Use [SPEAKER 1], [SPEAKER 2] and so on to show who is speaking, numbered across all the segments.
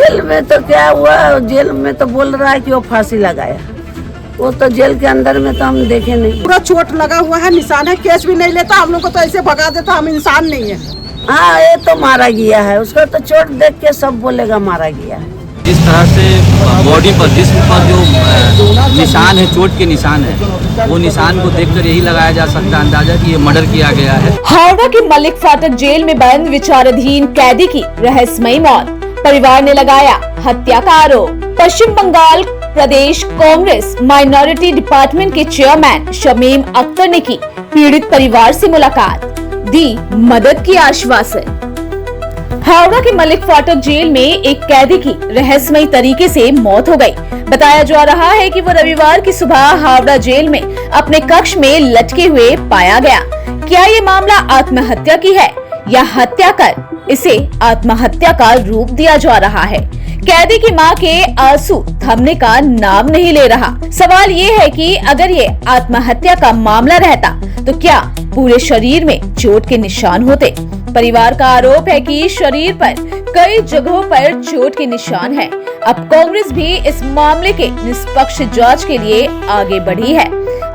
[SPEAKER 1] Jail में तो क्या हुआ, जेल में तो बोल रहा है कि वो फांसी लगाया। वो तो जेल के अंदर में तो हम देखे नहीं।
[SPEAKER 2] पूरा चोट लगा हुआ है, निशान है, केस भी नहीं लेता, हम लोग को तो ऐसे भगा देता, हम इंसान नहीं है।
[SPEAKER 1] हाँ, ये तो मारा गया है, उसको तो चोट देख के सब बोलेगा मारा गया है।
[SPEAKER 3] जिस तरह से बॉडी पर, जिस्म पर जो निशान है, चोट के निशान है, वो निशान को देखकर यही लगाया जा सकता है अंदाजा कि ये मर्डर किया गया है।
[SPEAKER 4] हावड़ा के मलिक फाटक जेल में बंद विचाराधीन कैदी की रहस्यमयी मौत, परिवार ने लगाया हत्या का आरोप। पश्चिम बंगाल प्रदेश कांग्रेस माइनॉरिटी डिपार्टमेंट के चेयरमैन शमीम अख्तर ने की पीड़ित परिवार से मुलाकात, दी मदद की आश्वासन। हावड़ा के मलिक फाटक जेल में एक कैदी की रहस्यमयी तरीके से मौत हो गई। बताया जा रहा है कि वो रविवार की सुबह हावड़ा जेल में अपने कक्ष में लटके हुए पाया गया। क्या ये मामला आत्महत्या की है या हत्या कर इसे आत्महत्या का रूप दिया जा रहा है? कैदी की मां के आंसू थमने का नाम नहीं ले रहा। सवाल ये है कि अगर ये आत्महत्या का मामला रहता तो क्या पूरे शरीर में चोट के निशान होते? परिवार का आरोप है कि शरीर पर कई जगहों पर चोट के निशान है। अब कांग्रेस भी इस मामले के निष्पक्ष जांच के लिए आगे बढ़ी है।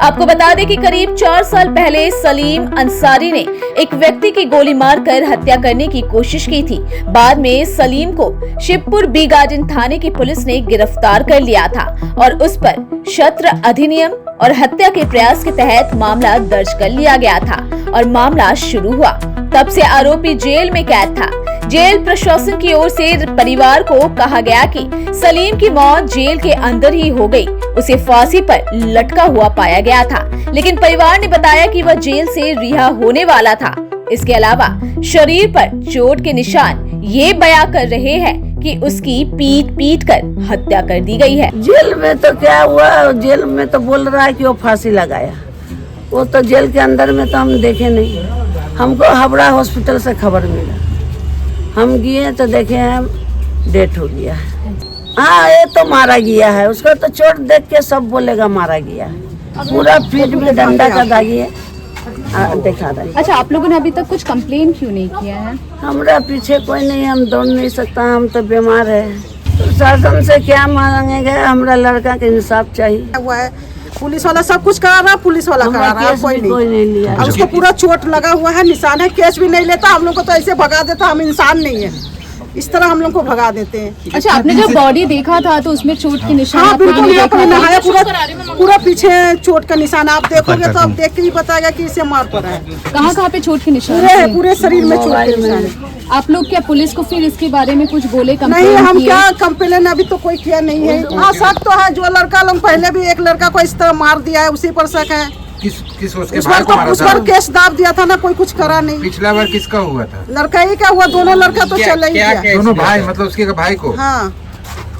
[SPEAKER 4] आपको बता दें कि करीब 4 साल पहले सलीम अंसारी ने एक व्यक्ति की गोली मारकर हत्या करने की कोशिश की थी। बाद में सलीम को शिवपुर बी गार्डन थाने की पुलिस ने गिरफ्तार कर लिया था और उस पर शस्त्र अधिनियम और हत्या के प्रयास के तहत मामला दर्ज कर लिया गया था और मामला शुरू हुआ। तब से आरोपी जेल में कैद था। जेल प्रशासन की ओर से परिवार को कहा गया कि सलीम की मौत जेल के अंदर ही हो गई। उसे फांसी पर लटका हुआ पाया गया था, लेकिन परिवार ने बताया कि वह जेल से रिहा होने वाला था। इसके अलावा शरीर पर चोट के निशान ये बयां कर रहे हैं कि उसकी पीट कर हत्या कर दी गई है।
[SPEAKER 1] जेल में तो क्या हुआ, जेल में तो बोल रहा है कि वो फांसी लगाया। वो तो जेल के अंदर में तो हम देखे नहीं। हमको हावड़ा हॉस्पिटल से खबर मिला, हम गए तो देखे हैं डेथ हो गया है। हाँ, ये तो मारा गया है, उसको तो चोट देख के सब बोलेगा मारा गया है। पूरा पीठ में डंडा का दागी है, दिखा रहे।
[SPEAKER 4] अच्छा, आप लोगों ने अभी तक कुछ कंप्लेन क्यों नहीं किया है?
[SPEAKER 1] हमारा पीछे कोई नहीं, हम दौड़ नहीं सकता, हम तो बीमार है। प्रशासन से क्या मांगेंगे, हमारा लड़का के इंसाफ चाहिए।
[SPEAKER 2] हुआ है, पुलिस वाला सब कुछ करा रहा, पुलिस वाला करा रहा, कोई नहीं
[SPEAKER 1] लिया।
[SPEAKER 2] अब उसको पूरा चोट लगा हुआ है, निशान है, केस भी नहीं लेता, हम लोग को तो ऐसे भगा देता, हम इंसान नहीं है, इस तरह हम लोग को भगा देते हैं।
[SPEAKER 4] अच्छा, आपने जब बॉडी देखा था तो उसमें चोट के निशान?
[SPEAKER 2] हाँ बिल्कुल, यहाँ पर नहाया, पूरा पीछे चोट का निशान आप देखोगे तो आप देख के ही बताएगा कि इसे मार पड़ा है।
[SPEAKER 4] कहाँ पे चोट के निशान?
[SPEAKER 2] पूरे शरीर में चोट के निशान है।
[SPEAKER 4] आप लोग क्या पुलिस को फिर इसके बारे में कुछ बोले?
[SPEAKER 2] नहीं, हम क्या कंप्लेन अभी तो कोई किया नहीं है। हाँ, शक तो है, जो लड़का लोग पहले भी एक लड़का को इस तरह मार दिया है, उसी पर शक है।
[SPEAKER 5] किस
[SPEAKER 2] उस पर केस दाब दिया था ना, कोई कुछ करा नहीं।
[SPEAKER 5] पिछला बार किसका हुआ था?
[SPEAKER 2] लड़का ही का हुआ, दोनों लड़का तो चल ही गया।
[SPEAKER 5] दोनों भाई, मतलब उसके भाई को?
[SPEAKER 2] हाँ।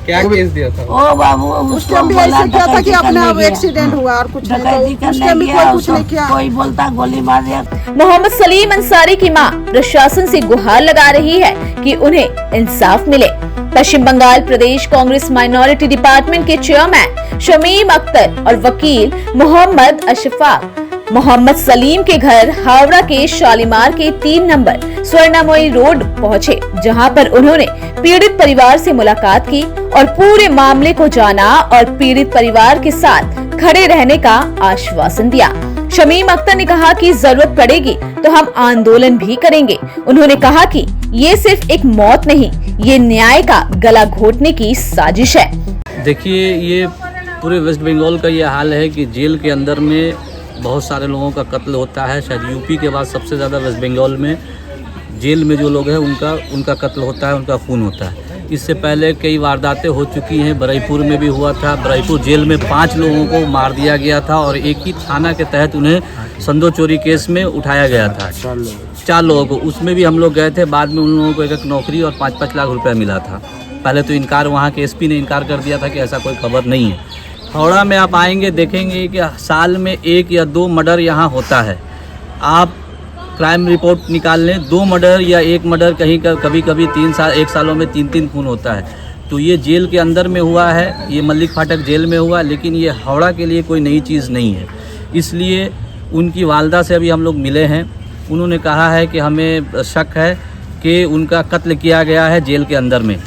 [SPEAKER 5] क्या केस दिया था?
[SPEAKER 1] ओ बाबू,
[SPEAKER 2] उस टाइम भी ऐसे किया था कि अपने आप एक्सीडेंट हुआ और कुछ नहीं, तो उस टाइम भी कोई कुछ नहीं किया।
[SPEAKER 1] कोई बोलता गोली मार दिया।
[SPEAKER 4] मोहम्मद सलीम अंसारी की मां प्रशासन से गुहार लगा रही है कि उन्हें इंसाफ मिले। पश्चिम बंगाल प्रदेश कांग्रेस माइनॉरिटी डिपार्टमेंट के चेयरमैन शमीम अख्तर और वकील मोहम्मद अशफाक मोहम्मद सलीम के घर हावड़ा के शालीमार के 3 नंबर स्वर्णामयी रोड पहुंचे, जहां पर उन्होंने पीड़ित परिवार से मुलाकात की और पूरे मामले को जाना और पीड़ित परिवार के साथ खड़े रहने का आश्वासन दिया। शमीम अख्तर ने कहा कि जरूरत पड़ेगी तो हम आंदोलन भी करेंगे। उन्होंने कहा कि ये सिर्फ एक मौत नहीं, ये न्याय का गला घोटने की साजिश है।
[SPEAKER 3] देखिए, ये पूरे वेस्ट बंगाल का ये हाल है कि जेल के अंदर में बहुत सारे लोगों का कत्ल होता है। शायद यूपी के बाद सबसे ज़्यादा वेस्ट बंगाल में जेल में जो लोग हैं उनका कत्ल होता है, उनका खून होता है। इससे पहले कई वारदातें हो चुकी हैं। बरईपुर में भी हुआ था। बरईपुर जेल में 5 लोगों को मार दिया गया था और एक ही थाना के तहत उन्हें संदो चोरी केस में उठाया गया था। 4 लोगों को, उसमें भी हम लोग गए थे। बाद में उन लोगों को एक नौकरी और 5-5 लाख रुपया मिला था। पहले तो इनकार, वहाँ के एसपी ने इनकार कर दिया था कि ऐसा कोई खबर नहीं है। हावड़ा में आप आएंगे, देखेंगे कि साल में 1 या 2 मर्डर यहाँ होता है। आप क्राइम रिपोर्ट निकाल लें, 2 मर्डर या 1 मर्डर, कहीं कभी 3 साल, 1 सालों में 3-3 खून होता है। तो ये जेल के अंदर में हुआ है, ये मलिक फाटक जेल में हुआ, लेकिन ये हावड़ा के लिए कोई नई चीज़ नहीं है। इसलिए उनकी वालदा से अभी हम लोग मिले हैं। उन्होंने कहा है कि हमें शक है कि उनका कत्ल किया गया है जेल के अंदर में।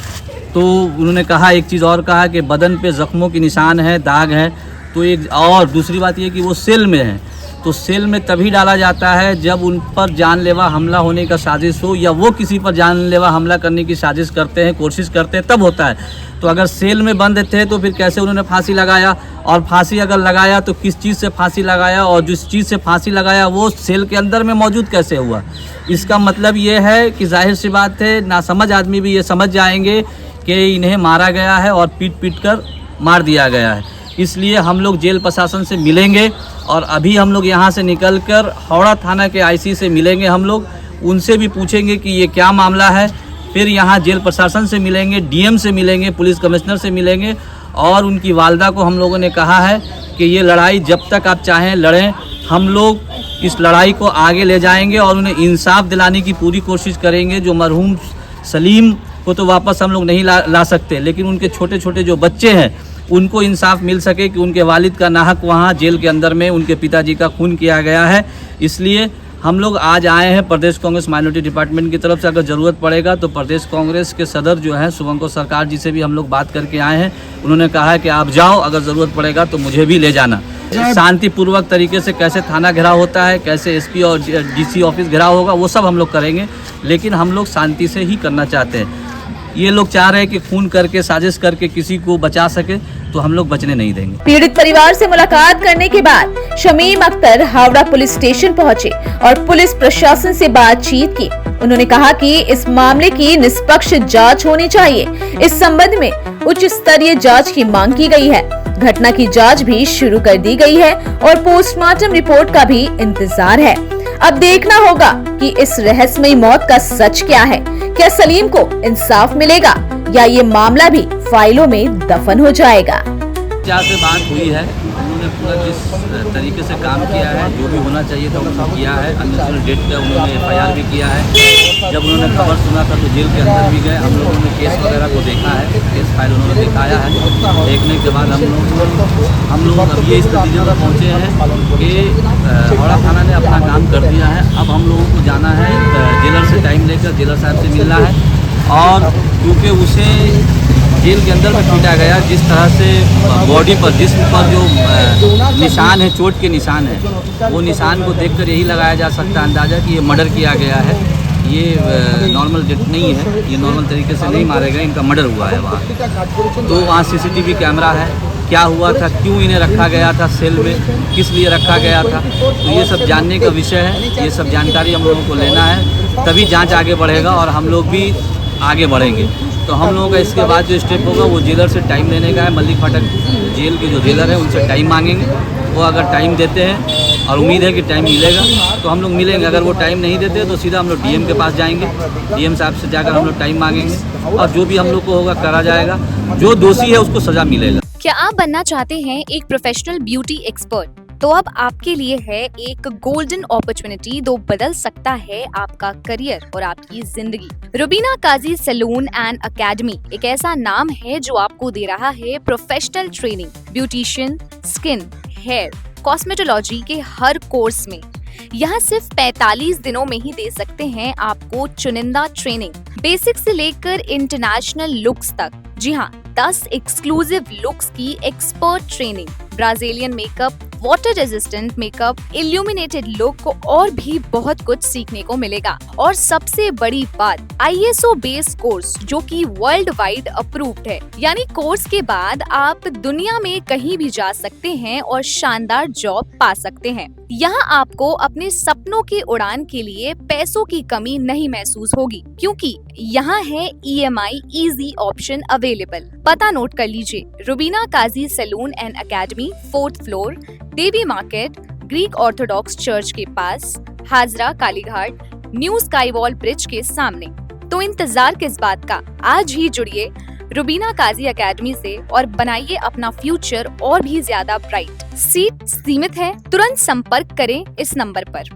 [SPEAKER 3] तो उन्होंने कहा एक चीज़ और कहा कि बदन पे ज़ख्मों के निशान है, दाग है। तो एक और दूसरी बात ये कि वो सेल में है, तो सेल में तभी डाला जाता है जब उन पर जानलेवा हमला होने का साजिश हो, या वो किसी पर जानलेवा हमला करने की साजिश करते हैं, कोशिश करते हैं, तब होता है। तो अगर सेल में बंद थे तो फिर कैसे उन्होंने फांसी लगाया, और फांसी अगर लगाया तो किस चीज़ से फांसी लगाया, और जिस चीज़ से फांसी लगाया वो सेल के अंदर में मौजूद कैसे हुआ। इसका मतलब ये है कि जाहिर सी बात है नासमझ आदमी भी ये समझ जाएंगे कि इन्हें मारा गया है और पीट पीट कर मार दिया गया है। इसलिए हम लोग जेल प्रशासन से मिलेंगे, और अभी हम लोग यहाँ से निकलकर हावड़ा थाना के आईसी से मिलेंगे। हम लोग उनसे भी पूछेंगे कि ये क्या मामला है। फिर यहाँ जेल प्रशासन से मिलेंगे, डीएम से मिलेंगे, पुलिस कमिश्नर से मिलेंगे, और उनकी वालदा को हम लोगों ने कहा है कि ये लड़ाई जब तक आप चाहें लड़ें, हम लोग इस लड़ाई को आगे ले जाएंगे और उन्हें इंसाफ दिलाने की पूरी कोशिश करेंगे। जो मरहूम सलीम को तो वापस हम लोग नहीं ला सकते, लेकिन उनके छोटे छोटे जो बच्चे हैं उनको इंसाफ मिल सके कि उनके वालिद का नाहक वहाँ जेल के अंदर में उनके पिताजी का खून किया गया है। इसलिए हम लोग आज आए हैं प्रदेश कांग्रेस माइनॉरिटी डिपार्टमेंट की तरफ से। अगर ज़रूरत पड़ेगा तो प्रदेश कांग्रेस के सदर जो हैं शुभंकर सरकार जी से भी हम लोग बात करके आए हैं। उन्होंने कहा है कि आप जाओ, अगर ज़रूरत पड़ेगा तो मुझे भी ले जाना। शांतिपूर्वक तरीके से कैसे थाना घेराव होता है, कैसे एसपी और डीसी ऑफिस घेराव होगा, वो सब हम लोग करेंगे, लेकिन हम लोग शांति से ही करना चाहते हैं। ये लोग चाह रहे हैं कि खून करके, साजिश करके किसी को बचा सके, तो हम लोग बचने नहीं देंगे।
[SPEAKER 4] पीड़ित परिवार से मुलाकात करने के बाद शमीम अख्तर हावड़ा पुलिस स्टेशन पहुंचे और पुलिस प्रशासन से बातचीत की। उन्होंने कहा कि इस मामले की निष्पक्ष जांच होनी चाहिए। इस संबंध में उच्च स्तरीय जांच की मांग की गई है। घटना की जांच भी शुरू कर दी गई है और पोस्टमार्टम रिपोर्ट का भी इंतजार है। अब देखना होगा कि इस रहस्यमयी मौत का सच क्या है। क्या सलीम को इंसाफ मिलेगा या ये मामला भी फाइलों में दफन हो जाएगा।
[SPEAKER 3] जहाँ से बात हुई है उन्होंने पूरा जिस तरीके से काम किया है, जो भी होना चाहिए था उन्होंने किया है। अननेचुरल डेथ का उन्होंने FIR भी किया है। जब उन्होंने खबर सुना था तो जेल के अंदर भी गए। हम लोगों ने केस वगैरह को देखा है, केस फाइल उन्होंने दिखाया है। देखने के बाद हम लोग अब ये इस नतीजे पर पहुँचे हैं कि हावड़ा थाना ने अपना काम कर दिया है। अब हम लोगों को जाना है जेलर से, टाइम लेकर जेलर साहब से मिलना है। और क्योंकि उसे जेल के अंदर में पीटा गया, जिस तरह से बॉडी पर, जिस्म पर जो निशान है, चोट के निशान है, वो निशान को देखकर यही लगाया जा सकता है अंदाज़ा कि ये मर्डर किया गया है। ये नॉर्मल डेथ नहीं है, ये नॉर्मल तरीके से नहीं मारे गए, इनका मर्डर हुआ है वहाँ। तो वहाँ CCTV कैमरा है, क्या हुआ था, क्यों इन्हें रखा गया था सेल में, किस लिए रखा गया था, तो ये सब जानने का विषय है। ये सब जानकारी हम लोगों को लेना है, तभी जांच आगे बढ़ेगा और हम लोग भी आगे बढ़ेंगे। तो हम लोगों का इसके बाद जो स्टेप होगा वो जेलर से टाइम लेने का है। मल्लिक फाटक जेल के जो जेलर हैं उनसे टाइम मांगेंगे। वो अगर टाइम देते हैं, और उम्मीद है कि टाइम मिलेगा, तो हम लोग मिलेंगे। अगर वो टाइम नहीं देते तो सीधा हम लोग DM के पास जाएंगे। DM साहब से जाकर हम लोग टाइम मांगेंगे, और जो भी हम लोग को होगा करा जाएगा। जो दोषी है उसको सज़ा मिलेगा।
[SPEAKER 6] क्या आप बनना चाहते हैं एक प्रोफेशनल ब्यूटी एक्सपर्ट? तो अब आपके लिए है एक गोल्डन अपॉर्चुनिटी जो बदल सकता है आपका करियर और आपकी जिंदगी। Rubina Kazi salon and academy एक ऐसा नाम है जो आपको दे रहा है professional training, beautician, skin, hair, cosmetology के हर कोर्स में। यहाँ सिर्फ 45 दिनों में ही दे सकते हैं आपको चुनिंदा ट्रेनिंग, बेसिक से लेकर इंटरनेशनल लुक्स तक। जी हाँ, 10 एक्सक्लूसिव लुक्स की expert training, Brazilian makeup, water resistant makeup, illuminated look और भी बहुत कुछ सीखने को मिलेगा। और सबसे बड़ी बात, ISO बेस्ड कोर्स जो कि वर्ल्ड वाइड अप्रूव्ड है। यानी कोर्स के बाद आप दुनिया में कहीं भी जा सकते हैं और शानदार जॉब पा सकते हैं। यहाँ आपको अपने सपनों की उड़ान के लिए पैसों की कमी नहीं महसूस होगी, क्योंकि यहाँ है EMI इजी ऑप्शन अवेलेबल। पता नोट कर लीजिए, Rubina Kazi salon and academy, 4th floor, Devi market, Greek Orthodox church के पास, Hazra Kalighat, new sky wall bridge के सामने। तो इंतजार किस बात का, आज ही जुड़िए रुबीना काजी एकेडमी से और बनाइए अपना फ्यूचर और भी ज्यादा ब्राइट। सीट सीमित है, तुरंत संपर्क करें इस नंबर पर।